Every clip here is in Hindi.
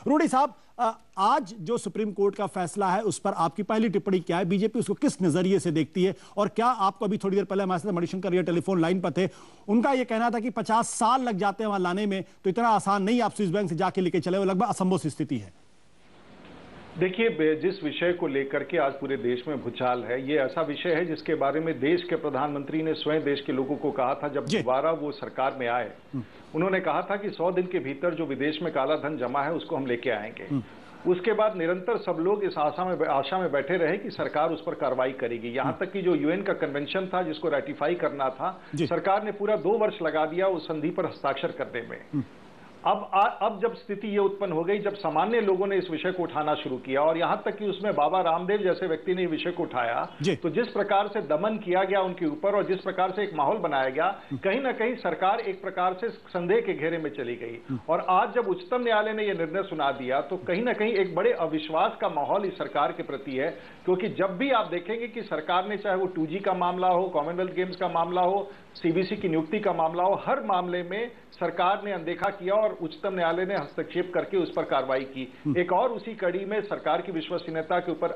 रूडी साहब, आज जो सुप्रीम कोर्ट का फैसला है उस पर आपकी पहली टिप्पणी क्या है? बीजेपी उसको किस नजरिए से देखती है? और क्या आपको अभी थोड़ी देर पहले हमारे साथ मणिशंकर ये टेलीफोन लाइन पर थे, उनका ये कहना था कि 50 साल लग जाते हैं वहां लाने में, तो इतना आसान नहीं आप स्विस बैंक से जाके लेके चले, वो लगभग असंभव स्थिति है। देखिए, जिस विषय को लेकर के आज पूरे देश में भूचाल है, ये ऐसा विषय है जिसके बारे में देश के प्रधानमंत्री ने स्वयं देश के लोगों को कहा था जब दोबारा वो सरकार में आए। उन्होंने कहा था कि 100 दिन के भीतर जो विदेश में काला धन जमा है उसको हम लेके आएंगे। उसके बाद निरंतर सब लोग इस आशा में बैठे रहे कि सरकार उस पर कार्रवाई करेगी। यहां तक कि जो यूएन का कन्वेंशन था जिसको रेटिफाई करना था, सरकार ने पूरा 2 वर्ष लगा दिया उस संधि पर हस्ताक्षर करने में। अब जब स्थिति ये उत्पन्न हो गई, जब सामान्य लोगों ने इस विषय को उठाना शुरू किया और यहां तक कि उसमें बाबा रामदेव जैसे व्यक्ति ने इस विषय को उठाया, तो जिस प्रकार से दमन किया गया उनके ऊपर और जिस प्रकार से एक माहौल बनाया गया, कहीं ना कहीं सरकार एक प्रकार से संदेह के घेरे में चली गई। और आज जब उच्चतम न्यायालय ने यह निर्णय सुना दिया तो कहीं ना कहीं एक बड़े अविश्वास का माहौल इस सरकार के प्रति है। क्योंकि जब भी आप देखेंगे कि सरकार ने, चाहे वो 2G का मामला हो, कॉमनवेल्थ गेम्स का मामला हो, सीबीसी की नियुक्ति का मामला हो, हर मामले में सरकार ने अनदेखा किया और उच्चतम न्यायालय ने हस्तक्षेप करके उस पर कार्रवाई की। एक और उसी कड़ी में सरकार की विश्वसनीयता के ऊपर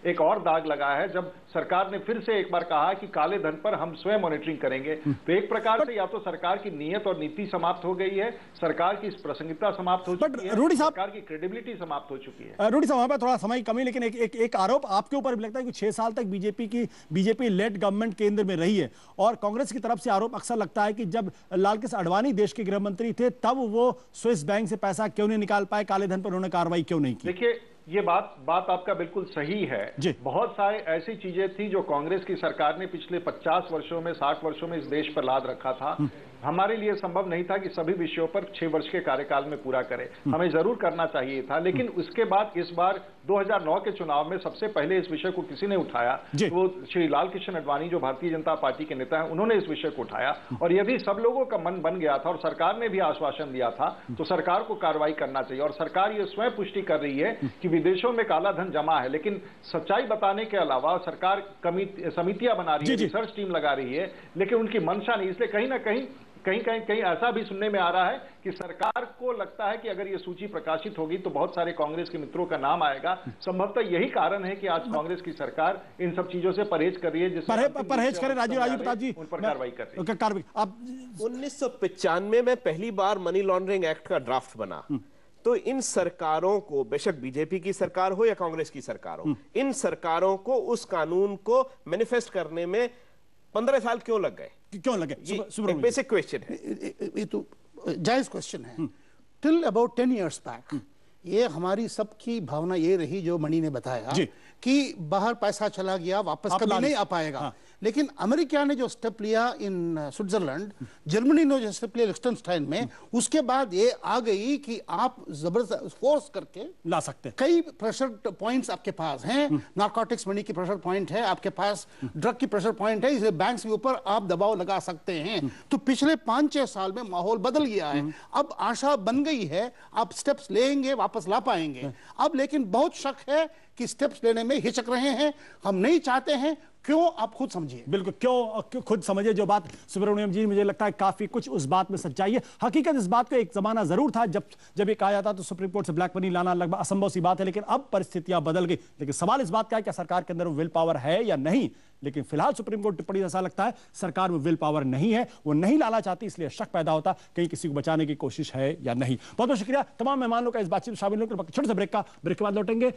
एक और दाग लगा है जब सरकार ने फिर से एक बार कहा कि काले धन पर हम स्वयं मॉनिटरिंग करेंगे। तो एक प्रकार से या तो सरकार की नीयत और नीति समाप्त हो गई है, सरकार की प्रासंगिकता समाप्त हो चुकी है, सरकार की क्रेडिबिलिटी समाप्त हो चुकी है। रूडी साहब, वहां पर थोड़ा समय कमी, लेकिन एक आरोप आपके ऊपर भी लगता है कि 6 साल तक बीजेपी लेड गवर्नमेंट केंद्र में रही है और कांग्रेस की तरफ से आरोप अक्सर लगता है कि जब लाल कृष्ण आडवाणी देश के गृह मंत्री थे तब वो स्विस बैंक से पैसा क्यों नहीं निकाल पाए, काले धन पर उन्होंने कार्रवाई क्यों नहीं की? देखिए, ये बात आपका बिल्कुल सही है। बहुत सारे ऐसी चीजें थी जो कांग्रेस की सरकार ने पिछले 50 वर्षों में, 60 वर्षों में इस देश पर लाद रखा था। हमारे लिए संभव नहीं था कि सभी विषयों पर 6 वर्ष के कार्यकाल में पूरा करें। हमें जरूर करना चाहिए था, लेकिन उसके बाद इस बार 2009 के चुनाव में सबसे पहले इस विषय को किसी ने उठाया, वो श्री लाल कृष्ण आडवाणी जो भारतीय जनता पार्टी के नेता हैं, उन्होंने इस विषय को उठाया और यह भी सब लोगों का मन बन गया था और सरकार ने भी आश्वासन दिया था। तो सरकार को कार्रवाई करना चाहिए और सरकार ये स्वयं पुष्टि कर रही है कि विदेशों में काला धन जमा है, लेकिन सच्चाई बताने के अलावा सरकार समितियां बना रही है, रिसर्च टीम लगा रही है, लेकिन उनकी मंशा नहीं। इसलिए कहीं ना कहीं ऐसा भी सुनने में आ रहा है कि सरकार को लगता है कि अगर ये सूची प्रकाशित होगी तो बहुत सारे कांग्रेस के मित्रों का नाम आएगा। संभवतः यही कारण है कि आज कांग्रेस की सरकार इन सब चीजों से परहेज कर रही है, परहेज करे। राजीव प्रताप जी उन पर कार्रवाई कर रही है। अब 1995 में पहली बार मनी लॉन्ड्रिंग एक्ट का ड्राफ्ट बना, तो इन सरकारों को, बेशक बीजेपी की सरकार हो या कांग्रेस की सरकार हो, इन सरकारों को उस कानून को मैनिफेस्ट करने में 15 साल क्यों लग गए? क्यों लगे? एक बेसिक क्वेश्चन है, ये तो जायज क्वेश्चन है। टिल अबाउट 10 years बैक ये हमारी सबकी भावना ये रही जो मणि ने बताया कि बाहर पैसा चला गया, वापस कभी नहीं आ पाएगा। लेकिन अमेरिका ने जो स्टेप लिया इन स्विट्जरलैंड, जर्मनी ने जो स्टेप लिया लिechtenstein में, उसके बाद ये आ गई कि आप जबरदस्त फोर्स करके ला सकते हैं। कई प्रेशर पॉइंट्स आपके पास हैं, नार्कोटिक्स मनी की प्रेशर पॉइंट है आपके पास, ड्रग की प्रेशर पॉइंट है, इसलिए बैंक्स के ऊपर आप दबाव लगा सकते हैं। तो पिछले 5-6 साल में माहौल बदल गया है। अब आशा बन गई है आप स्टेप्स लेंगे, वापस ला पाएंगे। अब लेकिन बहुत शक है कि स्टेप्स लेने में हिचक रहे हैं। हम नहीं चाहते हैं, क्यों? आप खुद समझिए। बिल्कुल, क्यों खुद समझिए। जो बात सुब्रमण्यम जी, मुझे लगता है काफी कुछ उस बात में सच्चाई है। हकीकत इस बात का एक जमाना जरूर था जब ये कहा जाता तो सुप्रीम कोर्ट से ब्लैक मनी लाना लगभग असंभव सी बात है, लेकिन अब परिस्थितियां बदल गई। लेकिन सवाल इस बात का है कि सरकार के अंदर विल पावर है या नहीं। लेकिन फिलहाल सुप्रीम कोर्ट टिप्पणी ऐसा लगता है सरकार में विल पावर नहीं है, वो नहीं लाना चाहती, इसलिए शक पैदा होता कहीं किसी को बचाने की कोशिश है या नहीं। बहुत बहुत शुक्रिया तमाम मेहमानों का इस बातचीत में शामिल होकर। छोटे से ब्रेक के बाद लौटेंगे।